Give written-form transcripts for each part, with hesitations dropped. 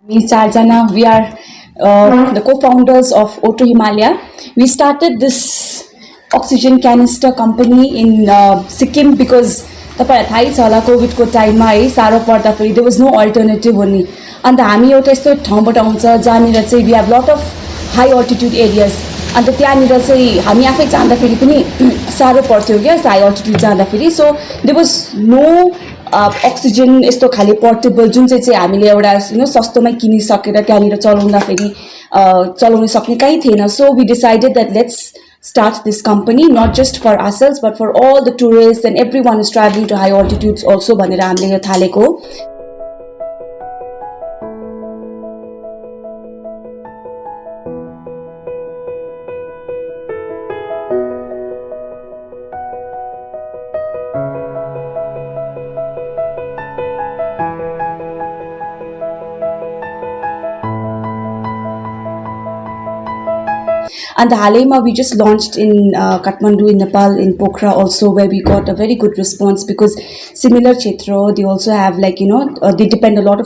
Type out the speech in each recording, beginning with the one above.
We Charjana, we are the co-founders of O₂Himalaya. We started this oxygen canister company in Sikkim because तपाईहरुलाई थाहै छ होला कोभिडको टाइममा है सारो पर्दाखेरि there was no alternative हुने अन्त हामी एउटा यस्तो ठाउँबाट आउँछ जहाँनिर चाहिँ we have lot of high altitude areas अन्त त्यहाँनिर चाहिँ हामी आफै जाँदाखेरि पनि सारो पर्थ्यो क्या high altitude जाँदाखेरि so there was no oxygen यस्तो खाली पोर्टेबल जुन चाहिँ हामीले एउटा सस्तोमै किनिसकेर त्यहाँनिर चलाउँदाखेरि चलाउन सक्ने कहीँ थिएन so we decided that let's start this company not just for ourselves but for all the tourists and everyone who's traveling to high altitudes also भनेर हामीले यो थालेको And the Halema we just launched in Katmandu in Nepal, in Pokhara also, where we got a very good response because similar Chhetro, they also have they depend a lot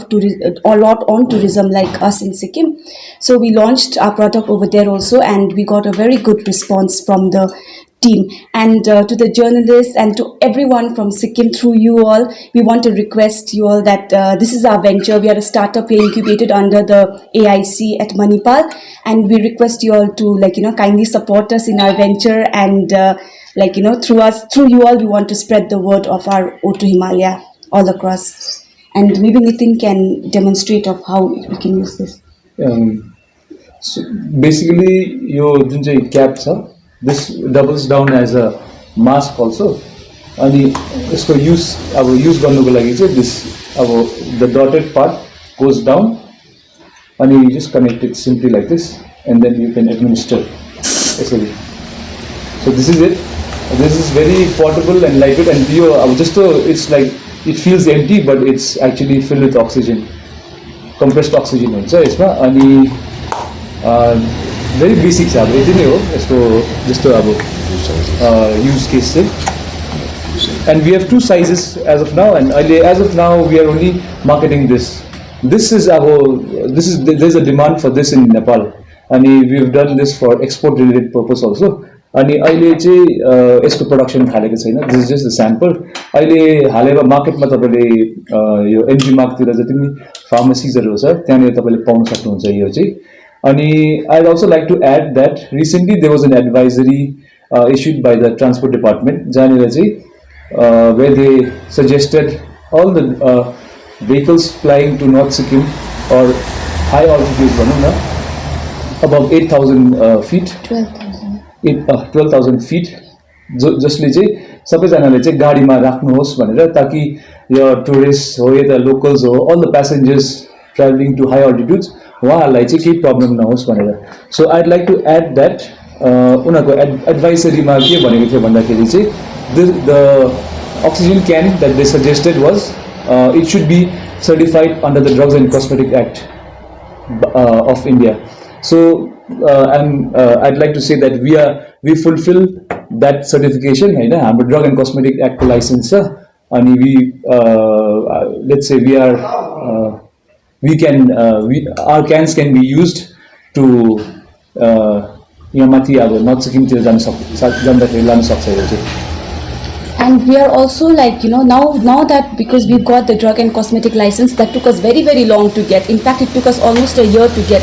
on tourism like us in Sikkim. So we launched our product over there also, and we got a very good response from the team. And to the journalists and to everyone from Sikkim, through you all, we want to request you all that this is our venture. We are a startup. We are incubated under the AIC at Manipal, and we request you all to kindly support us in our venture, and through you all, we want to spread the word of our O₂Himalaya all across. And maybe Nitin can demonstrate of how we can use this. So basically, your junjai cap, sir. This doubles down as a mask also. And this use गर्नुको लागि चाहिँ this the dotted part goes down, and you just connect it simply like this, and then you can administer. So this is it. This is very portable and lightweight, and it's like it feels empty, but it's actually filled with oxygen, compressed oxygen हुन्छ यसमा अनि very basic छ अब यति नै हो यसको जस्तो अब use case चाहिँ and we have two sizes as of now, and as of now we are only marketing this is there's a demand for this in Nepal, and we've done this for export related purpose also. अनि अहिले चाहिँ यसको production थालेको छैन. This is just the sample. अहिले हालैमा मार्केटमा तपाईले यो एमजी मार्कतिर जति पनि फार्मेसीजहरु छ त्यहाँनिर तपाईले पाउन सक्नुहुन्छ यो चाहिँ. And I'd also like to add that recently there was an advisory issued by the Transport Department, where they suggested all the vehicles flying to North Sikkim or high altitudes, above 8,000 feet, 12,000 feet, जसले चाहिँ सबैजनाले चाहिँ गाडीमा राख्नुहोस् भनेर ताकि यो tourist हो या locals हो, all the passengers traveling to high altitudes उहाँहरुलाई चाहिँ केही प्रब्लम नहोस् भनेर. So I'd like to add that उनीहरुको एडभाइसरीमा के भनेको थियो भन्दाखेरि चाहिँ the oxygen can that they suggested was it should be certified under the Drugs and Cosmetic Act of India. So I'd like to say that we fulfill that certification हैन हाम्रो Drug and Cosmetic Act को license छ अनि let's say our cans can be used to माथि अब north सिक्किमतिर जाँदाखेरि लान सक्छ यो चाहिँ. And we are also now that because we've got the drug and cosmetic license, that took us very very long to get. In fact, it took us almost a year to get.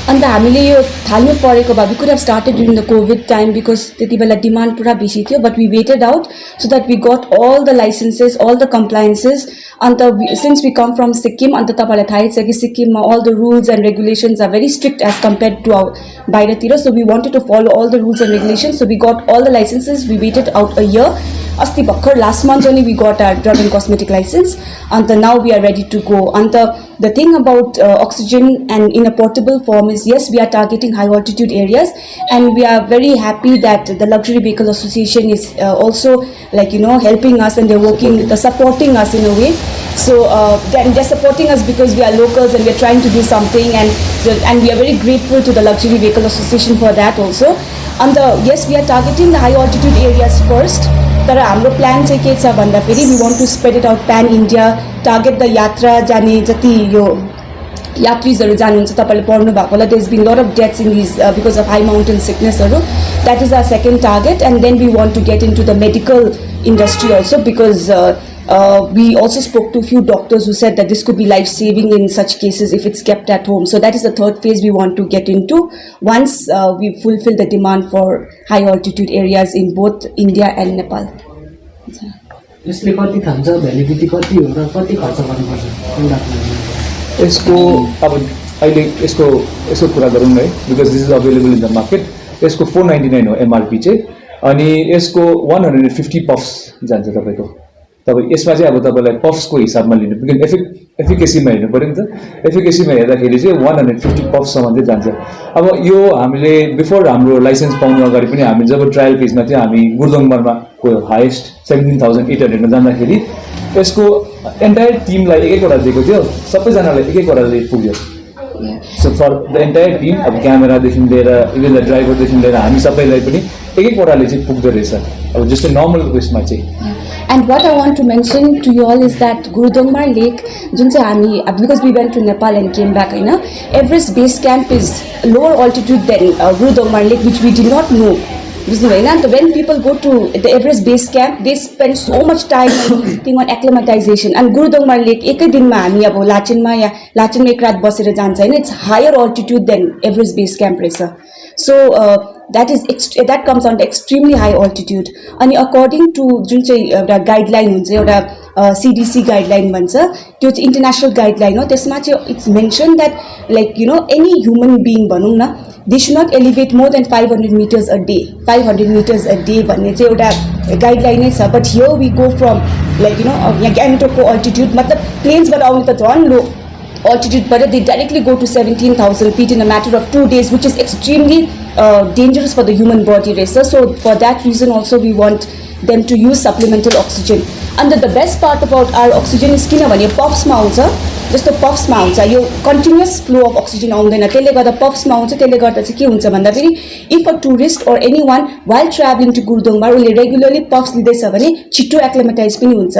And हामीले यो थाल्नु परेको भए we could have started during the COVID time because त्यति बेला demand पुरा बेसी थियो, but we waited out so that we got all the licenses, all the compliances. And since we come from Sikkim, and तपाईलाई थाहै छ कि सिक्किममा all the rules and regulations are very strict as compared to our बाहिरतिर, so we wanted to follow all the rules and regulations, so we got all the licenses. We waited out a year. अस्ति भर्खर last month only we got our drug and cosmetic license, and now we are ready to go. And the thing about oxygen and in a portable form is, yes, we are targeting high altitude areas, and we are very happy that the Luxury Vehicle Association is also helping us, and they're supporting us in a way. So they're supporting us because we are locals and we are trying to do something, and we are very grateful to the Luxury Vehicle Association for that also. And yes, we are targeting the high altitude areas first. तर हाम्रो plan चाहिँ के छ भन्दाखेरि we want to spread it out pan India, target the yatra जाने जति यो यात्रीहरू जानुहुन्छ तपाईले पढ्नु भएको होला there is been lot of deaths in this because of high mountain सिकनेसहरू that is our second target and then we want to get into the medical industry also because we also spoke to a few doctors who said that this could be life saving in such cases if it's kept at home. So that is the third phase we want to get into once we fulfill the demand for high altitude areas in both India and Nepal. यसले कति खान्छ validity कति हो र कति खर्च गर्नुपर्छ एउटा यसको अब अहिले यसको कुरा गरौँ है because this is available in the market यसको 499 हो एमआरपी चाहिँ अनि यसको 150 पफ्स जान्छ तपाईको तपाईँ यसमा चाहिँ अब तपाईलाई पफ्सको हिसाबमा लिनु बिकज एफिकेसीमा हेर्नु पर्यो नि त एफिकेसीमा हेर्दाखेरि चाहिँ 150 पफ्ससम्म चाहिँ जान्छ अब यो हामीले बिफोर हाम्रो लाइसेन्स पाउनु अगाडि पनि हामी जब ट्रायल फेजमा थियो हामी गुरुदोङमारमा को हाइएस्ट 17,800 मा जाँदाखेरि यसको एन्टायर टिमलाई एकवटा दिएको थियो सबैजनालाई एकवटाले पुग्यो so for the entire team अब क्यामेरादेखि लिएर इभन द ड्राइभरदेखि लिएर हामी सबैलाई पनि एकवटाले चाहिँ पुग्दो रहेछ अब जस्तै नर्मल उयसमा चाहिँ And what I want to mention to you all is that Gurudongmar Lake, because we went to Nepal and came back, Everest Base Camp is lower altitude than Gurudongmar Lake, which we did not know. When people go to the Everest Base Camp, they spend so much time on acclimatization. And Gurudongmar Lake, ekai dinma hami abo Lachinma ek raat basera jन्छ हैन, it's higher altitude than Everest Base Camp रहेछ. So that comes on to extremely high altitude. And according to जुन चाहिँ एउटा guideline हुन्छ एउटा CDC guideline भन्छ त्यो चाहिँ इन्टरनेशनल गाइडलाइन हो त्यसमा चाहिँ it's mention that like any human being भनौं न they should not elevate more than 500 meters a day. 500 meters a day भन्ने चाहिँ एउटा गाइडलाइन नै छ but here we go from like यहाँ Gangtok को altitude मतलब planes बाट आउने त झन् लो altitude but they directly go to 17,000 feet in a matter of 2 days which is extremely dangerous for the human body racer. So for that reason also we want them to use supplemental oxygen. And the best part about our oxygen is किनभने पफ्समा आउँछ जस्तो पफ्समा आउँछ यो continuous flow of oxygen आउँदैन त्यसले गर्दा पफ्समा आउँछ त्यसले गर्दा चाहिँ के हुन्छ भन्दाखेरि if a tourist or anyone while travelling to Gurudongmar उले रेगुलरली पफ्स लिँदैछ भने छिटो एक्लिमेटाइज पनि हुन्छ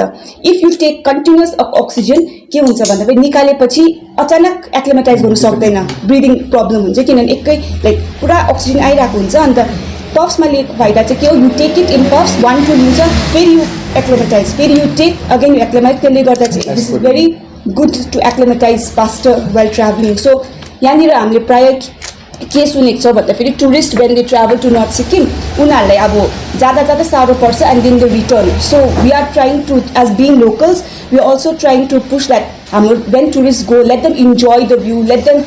if you take continuous oxygen के हुन्छ भन्दाखेरि निकालेपछि अचानक एक्लिमेटाइज गर्नु सक्दैन ब्रिदिङ प्रब्लम हुन्छ किनभने एकै लाइक पुरा अक्सिजन आइरहेको हुन्छ अन्त पफ्समा लिएको फाइदा चाहिँ के हो you take it in puffs 1 2 लिन्छ फेरि यु एक्लिमेटाइज फेरि you take again you acclimate त्यसले गर्दा चाहिँ this is very good to acclimatize faster while traveling. So यहाँनिर हामीले प्राय के सुनेको छ भन्दाखेरि tourist when they travel to North Sikkim उनीहरूलाई अब जाँदा साह्रो पर्छ and then they return. So we are trying to, as being locals, we are also trying to push that when tourists go, let them enjoy the view, let them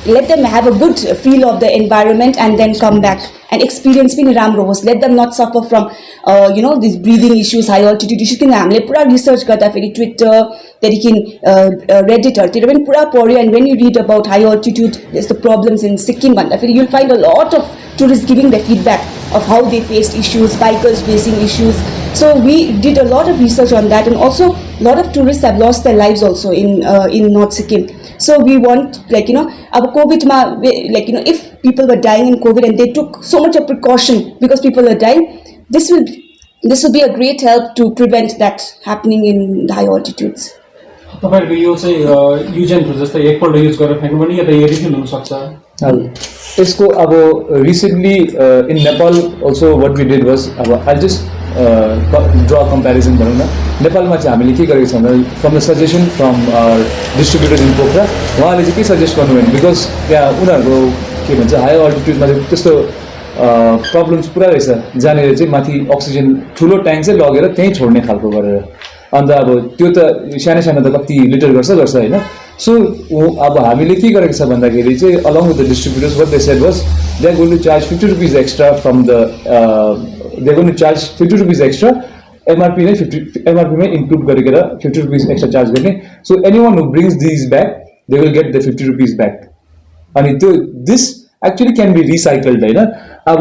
let them have a good feel of the environment and then come back and experience पनि राम्रो होस्. Let them not suffer from these breathing issues, high altitude issues. किन हामीले पुरा research गर्दाखेरि Twitter त्यहाँदेखि रेडिटहरूतिर पनि पुरा पढ्यो and when you read about high altitude there's the problems in Sikkim भन्दाखेरि you'll find a lot of tourists giving their feedback of how they faced issues, bikers facing issues. So we did a lot of research on that and also a lot of tourists have lost their lives also in North Sikkim. So we want अब COVID ma if people were dying in COVID and they took so much of precaution because people are dying, this will be a great help to prevent that happening in high altitudes. तपाईहरुको यो चाहिँ use and throw जस्तै एकपल्ट use गरेर फ्याक्नु पनि या त refill हुन सक्छ यसको अब recently in Nepal also what we did was अब आई जस्ट ड्र कम्प्यारिजन भनौँ न नेपालमा चाहिँ हामीले के गरेको छौँ भने from the suggestion from distributor in Pokhara उहाँले चाहिँ के सजेस्ट गर्नुभयो बिकज त्यहाँ उनीहरूको के भन्छ हायर अल्टिट्युडमा चाहिँ त्यस्तो प्रब्लम्स पुरा रहेछ जहाँनिर चाहिँ माथि अक्सिजन ठुलो ट्याङ्क चाहिँ लगेर त्यहीँ छोड्ने खालको गरेर अन्त अब त्यो त सानो सानो त कति लिटर गर्छ होइन सो अब हामीले के गरेको छ भन्दाखेरि चाहिँ along with the distributors what they said was they are going to charge 50 rupees extra from the they are going to charge 50 rupees extra MRP नै एमआरपीमै इन्क्लुड गरेर 50 रुपिज एक्स्ट्रा चार्ज गर्ने so anyone who brings this back they will get the 50 rupees back अनि त्यो this actually can be recycled होइन अब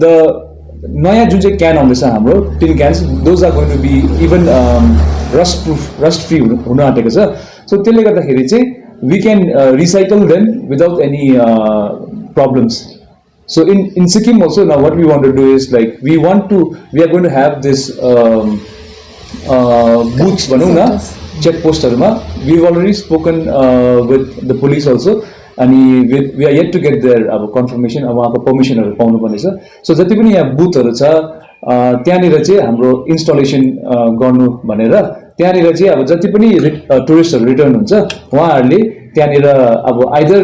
द नयाँ जुन चाहिँ क्यान आउँदैछ हाम्रो tin क्यान्स those are going to be even rust free हुन आँटेको छ सो त्यसले गर्दाखेरि चाहिँ we can recycle them without any problems so in Sikkim also now what we want to do is like we are going to have this booths भनौँ न चेकपोस्टहरूमा we already spoken with the police also अनि we are yet to get there अब confirmation अब उहाँको पर्मिसनहरू पाउनुपर्ने छ so जति पनि यहाँ बुथहरू छ त्यहाँनिर चाहिँ हाम्रो इन्स्टलेसन गर्नु भनेर त्यहाँनिर चाहिँ अब जति पनि टुरिस्टहरू रिटर्न हुन्छ उहाँहरूले त्यहाँनिर अब either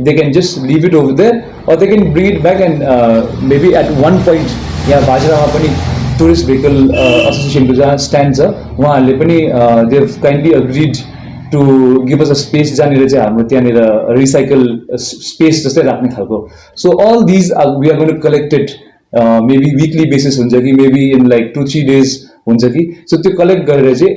they can just leave it over there or they can bring it back and maybe at one point यहाँ भाजरामा पनि टुरिस्ट भेहिकल एसोसिएसनको जहाँ स्ट्यान्ड छ उहाँहरूले पनि they kindly agreed to give us a space जहाँनिर चाहिँ हाम्रो त्यहाँनिर रिसाइकल स्पेस जस्तै राख्ने खालको so all these we are going to collected maybe weekly basis हुन्छ कि मेबी इन लाइक 2-3 days हुन्छ कि सो त्यो कलेक्ट गरेर चाहिँ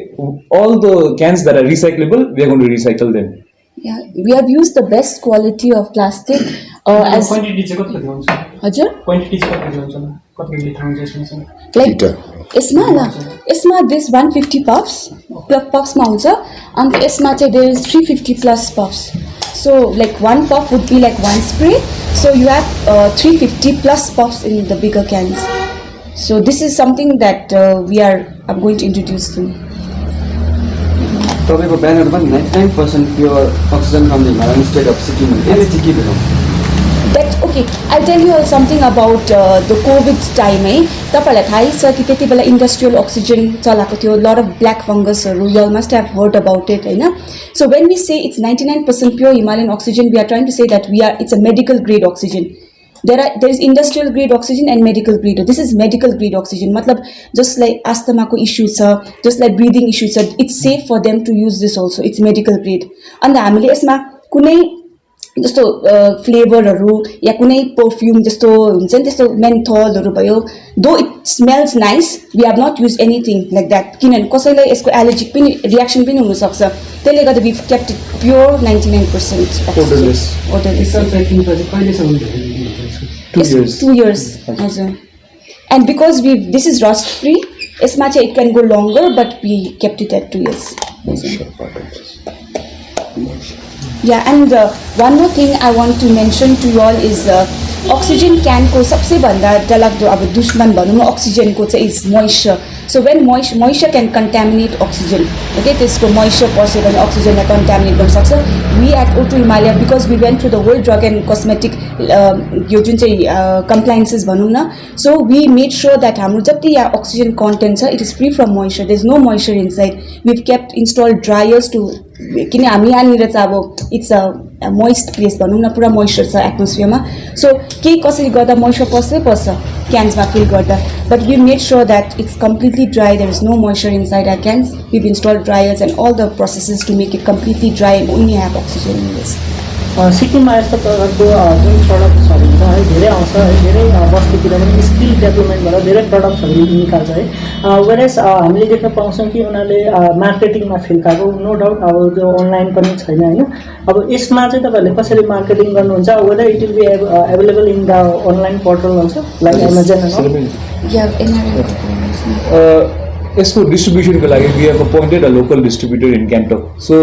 all the cans that are recyclable we are going to recycle them Yeah, we have used the best quality of plastic as quantity चाहिँ कति हुन्छ हजुर क्वान्टिटी चाहिँ कति हुन्छ कति लिटर हुन्छ यसमा like यसमा ल यसमा this 150 puffs मा हुन्छ अनि यसमा चाहिँ there is 350 plus puffs so like one puff would be like one spray so you have 350 plus puffs in the bigger cans so this is something that I'm going to introduce soon. तपाईँको ब्यानरमा 99% pure oxygen from the Himalayan state of Sikkim यसले चाहिँ के देखाउँछ That okay, I'll tell you all something about the COVID time. तपाईँलाई थाहै छ कि त्यति बेला इन्डस्ट्रियल अक्सिजन चलाएको थियो lot of black fungus you all must have heard about it हैन so when we say it's 99% pure Himalayan oxygen we are trying to say that it's a medical grade oxygen. There is industrial grade oxygen and medical grade. This is medical grade oxygen. Matlab, just like asthma ko issues are, just like breathing issues are, it's safe for them to use this also. It's medical grade. And the हामीले यसमा कुनै जस्तो फ्लेभरहरू या कुनै perfume जस्तो हुन्छ नि त्यस्तो मेन्थलहरू भयो though it smells nice we have not use anything like that किनभने कसैलाई यसको एलर्जिक पनि रियाक्सन पनि हुनसक्छ त्यसले गर्दा we kept it pure 99% odorless. It's 2 years हजुर and because this is rust free यसमा चाहिँ it can go longer but we kept it at 2 years. Yeah, and one more thing I want to mention to you all is oxygen can को सबसे भन्दा डरलाग्दो अब दुश्मन भनौँ न oxygen को चाहिँ is moisture. So when moisture can contaminate oxygen, okay, त्यसको moisture पस्यो भने oxygen लाई contaminate गर्न सक्छ. We at O₂ Himalaya because we went through the whole drug and cosmetic यो जुन चाहिँ compliances भनौँ न, so we made sure that हाम्रो जति यहाँ oxygen content छ it is free from moisture. There is no moisture inside. We've kept installed dryers to किन हामी यहाँनिर चाहिँ अब इट्स अ मोइस्ट प्लेस भनौँ न पुरा मोइस्चर छ एटमोस्फियरमा सो केही कसरी गर्दा मोइस्चर पस्दै पस्छ क्यान्समा फिल गर्दा but we made sure that it's completely dry there is no moisture inside our cans we install dryers and all the processes to make it completely dry and only have oxygen in this सिक्किममा यस्तो प्रकारको जुन प्रडक्ट्सहरू हुन्छ है धेरै आउँछ है धेरै बस्तीतिर पनि स्किल डेभलपमेन्ट भएर धेरै प्रडक्ट्सहरू निकाल्छ है वेरेस हामीले देख्न पाउँछौँ कि उनीहरूले मार्केटिङमा फेल खाएको नो डाउट अब त्यो अनलाइन पनि छैन होइन अब यसमा चाहिँ तपाईँहरूले कसरी मार्केटिङ गर्नुहुन्छ whether it will be available in the online portal हुन्छ लाइक एमाजोन यसको डिस्ट्रिब्युसनको लागि we have appointed a local distributor in Gangtok so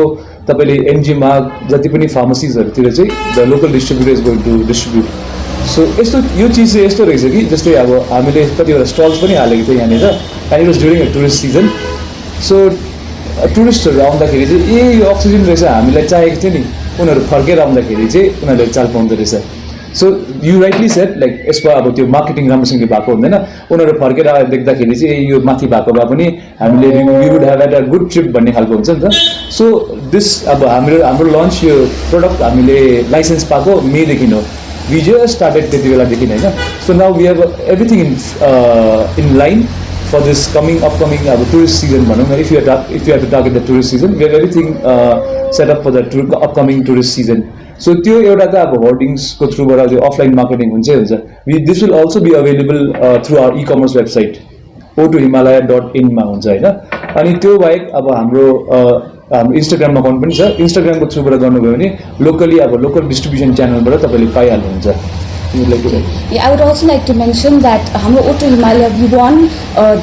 तपाईँले एनजी मार्ग जति पनि फार्मेसिजहरूतिर चाहिँ the local distributor is going to distribute so यस्तो यो चिज चाहिँ यस्तो रहेछ कि जस्तै अब हामीले कतिवटा स्टल्स पनि हालेको थियो यहाँनिर and it was during a tourist season so टुरिस्टहरू आउँदाखेरि चाहिँ यो अक्सिजन रहेछ हामीलाई चाहिएको थियो नि उनीहरू फर्केर आउँदाखेरि चाहिँ उनीहरूले चाल पाउँदो रहेछ so you rightly set like यसको अब त्यो मार्केटिङ राम्रोसँगले भएको हुँदैन उनीहरू फर्केर आएर देख्दाखेरि चाहिँ यो माथि भएको भए पनि हामीले we would have at a good trip भन्ने खालको हुन्छ नि त सो दिस अब हाम्रो लन्च यो प्रडक्ट हामीले लाइसेन्स पाएको मेदेखि हो वी जस्ट स्टार्टेड त्यति बेलादेखि होइन so now we have everything in line for this upcoming tourist season भनौँ न if you have to target the tourist season we have everything set up for the upcoming tourist season so त्यो एउटा त अब होर्डिङ्स को थ्रुबाट त्यो offline marketing हुन्छ this will also be available through our e-commerce website O₂Himalaya.in मा हुन्छ हैन अनि त्यो बाहेक अब हाम्रो इन्स्टाग्राम अकाउन्ट पनि छ इन्स्टाग्रामको थ्रुबाट गर्नुभयो भने लोकली अब लोकल डिस्ट्रिब्युसन च्यानलबाट तपाईँले पाइहाल्नुहुन्छ Yeah, I would also like to mention that O₂ Himalaya we won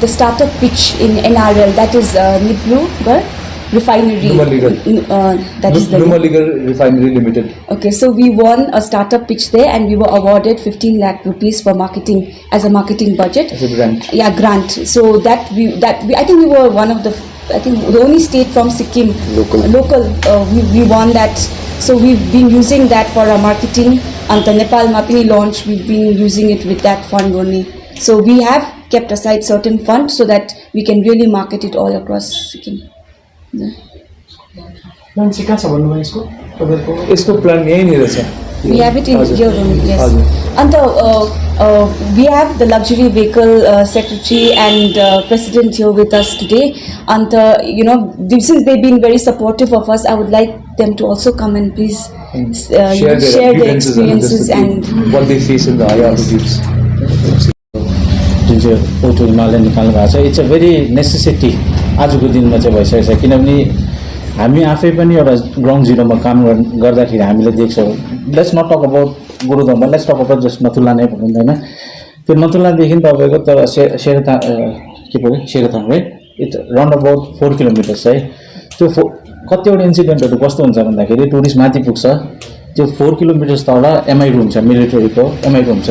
the startup pitch in NRL that is Niblu Refinery. That is the Numaligar Refinery Limited. Okay, so we won a startup pitch there and we were awarded 15 lakh rupees for marketing as a marketing budget. As a grant. Yeah, grant. So I think we were one of the I think the only state from Sikkim, local we won that. So we've been using that for our marketing. And the Nepal Mapini launch, we've been using it with that fund only. So we have kept aside certain funds so that we can really market it all across Sikkim. Plan चाहिँ कहाँ छ भन्नुभयो यसको तपाईँको यसको plan यहीँनिर छ We have it in Hazur. your room, yes. Hazur. And we have the luxury vehicle secretary and president here with us today. And since they've been very supportive of us, I would like them to also come and please share their experiences and what they face in the high altitudes. जुन चाहिँ O₂ Himalaya निकाल्नु भएको छ, it's a very necessity आजको दिनमा चाहिँ भइसकेको छ। किनभने हामी आफै पनि एउटा ग्राउन्ड जिरोमा काम गर्दाखेरि हामीले देख्छौँ। लेट्स नट टक अबाउट गुरुदोङमा, let's talk about just Nathula नै भनौँ होइन। त्यो नथुलादेखि तपाईँको तर शेरथाङ है, इट्स राउन्ड अबाउट 4 किलोमिटर्स है। त्यो कतिवटा इन्सिडेन्टहरू कस्तो हुन्छ भन्दाखेरि टुरिस्ट माथि पुग्छ, त्यो 4 किलोमिटर्स तल एमआई रुम छ, मिलिटरीको एमआई रुम छ,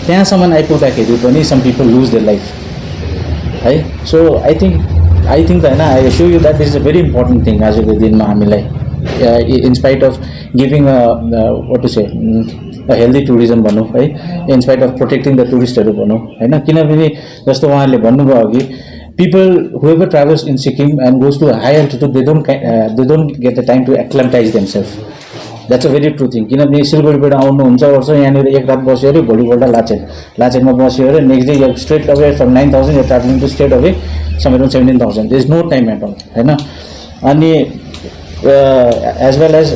त्यहाँसम्म आइपुग्दाखेरि पनि some people lose their life है। सो आई थिङ्क त होइन, I saw you that is a very important thing आजको दिनमा हामीलाई, in spite of giving what to say healthy tourism भनौँ है, in spite of protecting the टुरिस्टहरू भनौँ होइन। किनभने जस्तो उहाँहरूले भन्नुभयो अघि, people whoever travels in Sikkim and goes to a high altitude, they don't get the time to acclimatize themselves. That's a very true thing. किनभने सिलगढीबाट आउनुहुन्छ वर्ष यहाँनिर एक रात बस्यो अरे, भोलिपल्ट लाचेनमा बस्यो अरे, next day you straight away from 9,000 you travelling to straight away somewhere 17,000. There is no time at all होइन। अनि as well as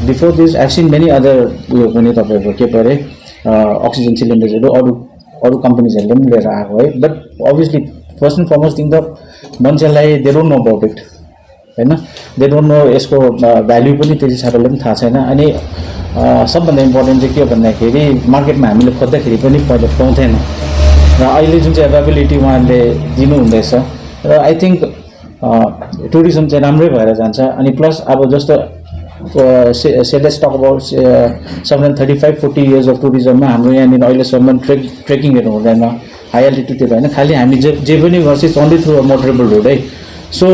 before this I seen many other उयो पनि तपाईँको के परे अक्सिजन सिलिन्डर्सहरू अरू कम्पनीजहरूले पनि लिएर आएको है। But obviously first and foremost thing त मान्छेलाई they don't know about it होइन, दे डोन्ट नो यसको भ्याल्यु पनि त्यति साह्रोले पनि थाहा छैन। अनि सबभन्दा इम्पोर्टेन्ट चाहिँ के हो भन्दाखेरि मार्केटमा हामीले खोज्दाखेरि पनि पहिले पाउँथेन, र अहिले जुन चाहिँ एभाइलेबिलिटी उहाँहरूले दिनुहुँदैछ, र आई थिङ्क टुरिज्म चाहिँ राम्रै भएर जान्छ। अनि प्लस अब जस्तो let's talk about 35-40 years of टुरिज्ममा हाम्रो यहाँनिर अहिलेसम्म ट्रेकिङहरू हुँदैन, हाई एल्टिट्युडहरू होइन, खालि हामी जे पनि गर्छ it's only through a motorable road है। सो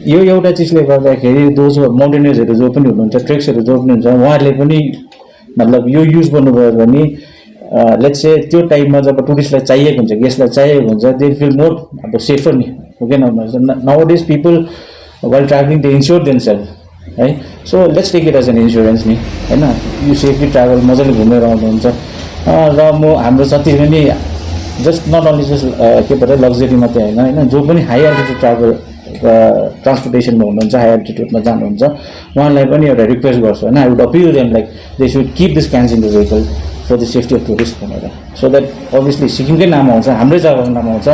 यो एउटा चिजले गर्दाखेरि जो माउन्टेनियर्सहरू जो पनि हुनुहुन्छ, ट्रेक्सहरू जो पनि हुन्छ, उहाँहरूले पनि मतलब यो युज गर्नुभयो भने लेट्स से त्यो टाइममा जब टुरिस्टलाई चाहिएको हुन्छ, गेस्टलाई चाहिएको हुन्छ, दे फिल मोर अब सेफर नि हो कि nowadays people while travelling they insure themselves है। So let's take it as an insurance नि होइन, यु सेफली ट्राभल मजाले घुमेर आउनुहुन्छ। र म हाम्रो जति पनि जस्ट नट ओन्ली जस्ट के भन्छ लग्जरी मात्रै होइन, जो पनि हाई एल्टिट्युड ट्राभल ट्रान्सपोर्टेसनमा हुनुहुन्छ, हाई एल्टिट्युडमा जानुहुन्छ, उहाँलाई पनि एउटा रिक्वेस्ट गर्छु होइन, I would appeal them like they should keep this cans in the vehicle for the safety of tourist भनेर, सो द्याट अभियसली सिक्किमकै नाम आउँछ, हाम्रै जग्गाको नाम आउँछ।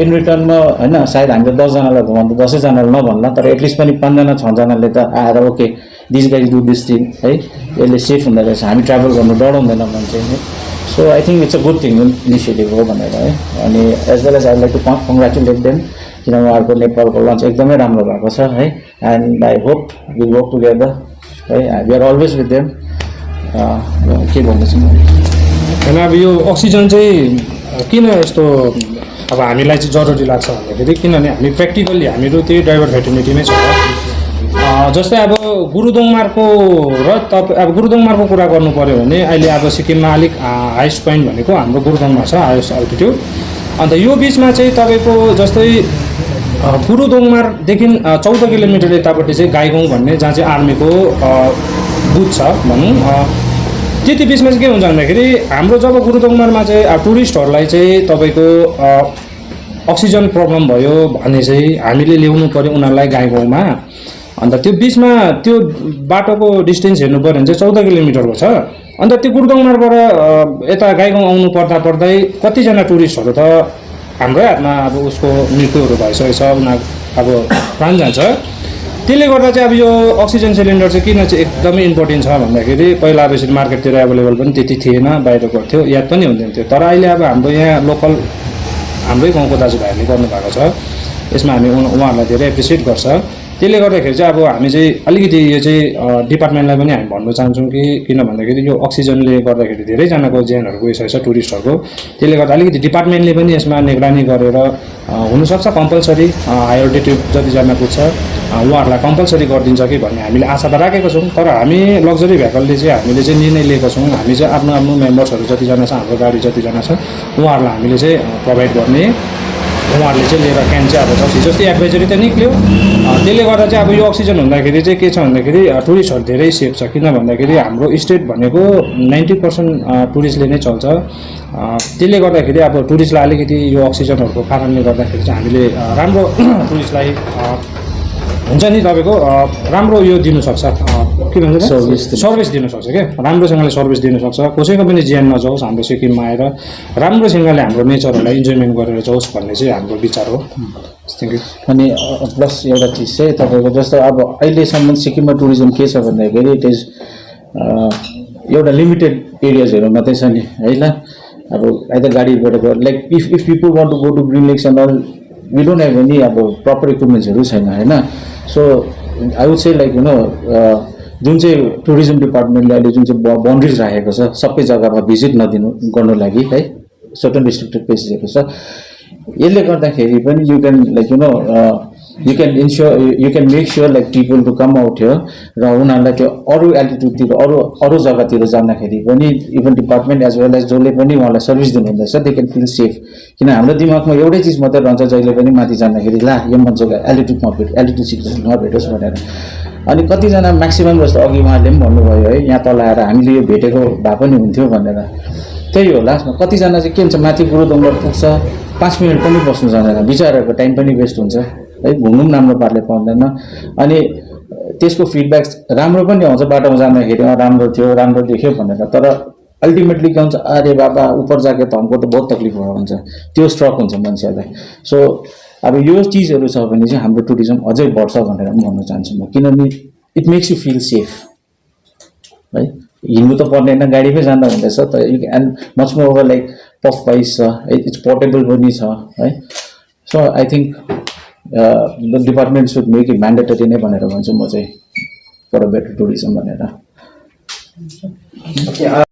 इन रिटर्नमा होइन, सायद हामीले 10जनालाई घुमाउँदा 10जनालाई नभन्ला, तर एटलिस्ट पनि 5जना 6जनाले त आएर okay this guys do this thing है, यसले सेफ हुँदो रहेछ, हामी ट्राभल गर्नु डराउँदैन मान्छे। So I think it's a good thing initiative हो भनेर है। अनि as well as I like to congratulate them, किन उहाँहरूको नेपालको लन्च एकदमै राम्रो भएको छ है। And I hope will work together है, we are always with them. के भन्दैछु होइन, अब यो अक्सिजन चाहिँ किन यस्तो अब हामीलाई चाहिँ जरुरी लाग्छ भन्दाखेरि, किनभने हामी प्र्याक्टिकल्ली हामीहरू त्यही ड्राइभर भेटर्निटीमै छ। जस्तै अब गुरुदोङमारको र अब गुरुदोङमारको कुरा गर्नु पऱ्यो भने अहिले अब सिक्किममा अलिक हाइस्ट पोइन्ट भनेको हाम्रो गुरुदोङमा छ, हाइस्ट अल्टिट्युड। अन्त यो बिचमा चाहिँ तपाईँको जस्तै गुरुदोङमारदेखि 14 किलोमिटर यतापट्टि चाहिँ गाईगाउँ भन्ने, जहाँ चाहिँ आर्मीको बुथ छ भनौँ, त्यति बिचमा चाहिँ के हुन्छ भन्दाखेरि हाम्रो जब गुरुदोङमारमा चाहिँ टुरिस्टहरूलाई चाहिँ तपाईँको अक्सिजन प्रब्लम भयो भने चाहिँ हामीले ल्याउनु पऱ्यो उनीहरूलाई गाईगाउँमा। अन्त त्यो बिचमा त्यो बाटोको डिस्टेन्स हेर्नु पऱ्यो भने चाहिँ 14 किलोमिटरको छ। अन्त त्यो गुरुदोङमारबाट यता गाईगाउँ आउनु पर्दै कतिजना टुरिस्टहरू त हाम्रै हातमा अब उसको मृत्युहरू भइसकेको छ, उनीहरू अब प्राण जान्छ। त्यसले गर्दा चाहिँ अब यो अक्सिजन सिलिन्डर चाहिँ किन चाहिँ एकदमै इम्पोर्टेन्ट छ भन्दाखेरि, पहिला अब यसरी मार्केटतिर एभाइलेबल पनि त्यति थिएन, बाहिरको थियो, याद पनि हुँदैन थियो। तर अहिले अब हाम्रो यहाँ लोकल हाम्रै गाउँको दाजुभाइहरूले गर्नुभएको छ, यसमा हामी उहाँहरूलाई धेरै एप्रिसिएट गर्छ। त्यसले गर्दाखेरि चाहिँ अब हामी चाहिँ अलिकति यो चाहिँ डिपार्टमेन्टलाई पनि हामी भन्न चाहन्छौँ कि किन भन्दाखेरि यो अक्सिजनले गर्दाखेरि धेरैजनाको ज्यानहरू गइसकेको छ टुरिस्टहरूको। त्यसले गर्दा अलिकति डिपार्टमेन्टले पनि यसमा निगरानी गरेर हुनसक्छ कम्पलसरी हाई अल्टिट्युड जतिजना पुग्छ उहाँहरूलाई कम्पलसरी गरिदिन्छ कि भन्ने हामीले आशा त राखेको छौँ। तर हामी लग्जरी भेहिकलले चाहिँ हामीले चाहिँ निर्णय लिएको छौँ, हामी चाहिँ आफ्नो आफ्नो मेम्बर्सहरू जतिजना छ, हाम्रो गाडी जतिजना छ उहाँहरूलाई हामीले चाहिँ प्रोभाइड गर्ने। उहाँहरूले चाहिँ लिएर क्यान चाहिँ अब जति जस्तै एडभाइजरी त निक्ल्यो। त्यसले गर्दा चाहिँ अब यो अक्सिजन हुँदाखेरि चाहिँ के छ भन्दाखेरि टुरिस्टहरू धेरै सेफ छ। किन भन्दाखेरि हाम्रो स्टेट भनेको 90% टुरिस्टले नै चल्छ। त्यसले गर्दाखेरि अब टुरिस्टलाई अलिकति यो अक्सिजनहरूको कारणले गर्दाखेरि चाहिँ हामीले राम्रो टुरिस्टलाई हुन्छ नि तपाईँको राम्रो यो दिनुसक्छ के भन्छ सर्भिस दिनुसक्छ क्या, राम्रोसँगले सर्भिस दिनुसक्छ। कसैको पनि ज्यान नजाओस्, हाम्रो सिक्किममा आएर राम्रोसँगले हाम्रो नेचरहरूलाई इन्जोयमेन्ट गरेर जाओस् भन्ने चाहिँ हाम्रो विचार हो। Thank you. अनि प्लस एउटा चिज चाहिँ तपाईँको जस्तो अब अहिलेसम्म सिक्किममा टुरिज्म के छ भन्दाखेरि इट इज एउटा लिमिटेड एरियाजहरू मात्रै छ नि है ल। अब आइदर गाडीबाट गयो like if people want to go to green lakes and all we don't have any अब प्रपर इक्विपमेन्ट्सहरू छैन होइन। So I would say like जुन चाहिँ टुरिज्म डिपार्टमेन्टले अहिले जुन चाहिँ बाउन्ड्रिज राखेको छ सबै जग्गामा भिजिट नदिनु गर्नु लागि है सर्टन रिस्ट्रिक्टेड प्लेसेसहरू छ। यसले गर्दाखेरि पनि you can like you can ensure you can make sure like people to come out here र उनीहरूलाई त्यो अरू एल्टिट्युडतिर अरू जग्गातिर जाँदाखेरि पनि even department as well as जसले पनि उहाँलाई सर्भिस दिनुहुँदैछ दे क्यान फिल सेफ। किन हाम्रो दिमागमा एउटै चिज मात्रै रहन्छ जहिले पनि माथि जाँदाखेरि ला यो मान्छेको एल्टिट्युड सिक्नेस नभेटोस् भनेर। अनि कतिजना म्याक्सिमम् जस्तो अघि उहाँले पनि भन्नुभयो है यहाँ तल आएर हामीले यो भेटेको भए पनि हुन्थ्यो भनेर। त्यही हो लास्टमा कतिजना चाहिँ के हुन्छ माथि गुरुदोङबाट पुग्छ 5 मिनट पनि बस्नु जाँदैन, बिचराहरूको टाइम पनि वेस्ट हुन्छ है, घुम्नु पनि राम्रो पाराले पाउँदैन। अनि त्यसको फिडब्याक राम्रो पनि आउँछ बाटोमा जाँदाखेरि राम्रो थियो राम्रो देख्यो भनेर। तर अल्टिमेटली के हुन्छ अरे बाबा ऊपर जाके त हमको त बहुत तकलिफ हुन्छ, त्यो स्ट्रक हुन्छ मान्छेहरूलाई। सो अब यो चिजहरू छ भने चाहिँ हाम्रो टुरिज्म अझै बढ्छ भनेर पनि भन्न चाहन्छु म। किनभने it makes you feel safe है, हिँड्नु त पर्दैन गाडीमै जाँदा हुँदैछ त। And much more like puff wise छ, इट्स पोर्टेबल पनि छ है। So I think the department should make it mandatory नै भनेर भन्छु म चाहिँ फर अ बेटर टुरिज्म भनेर।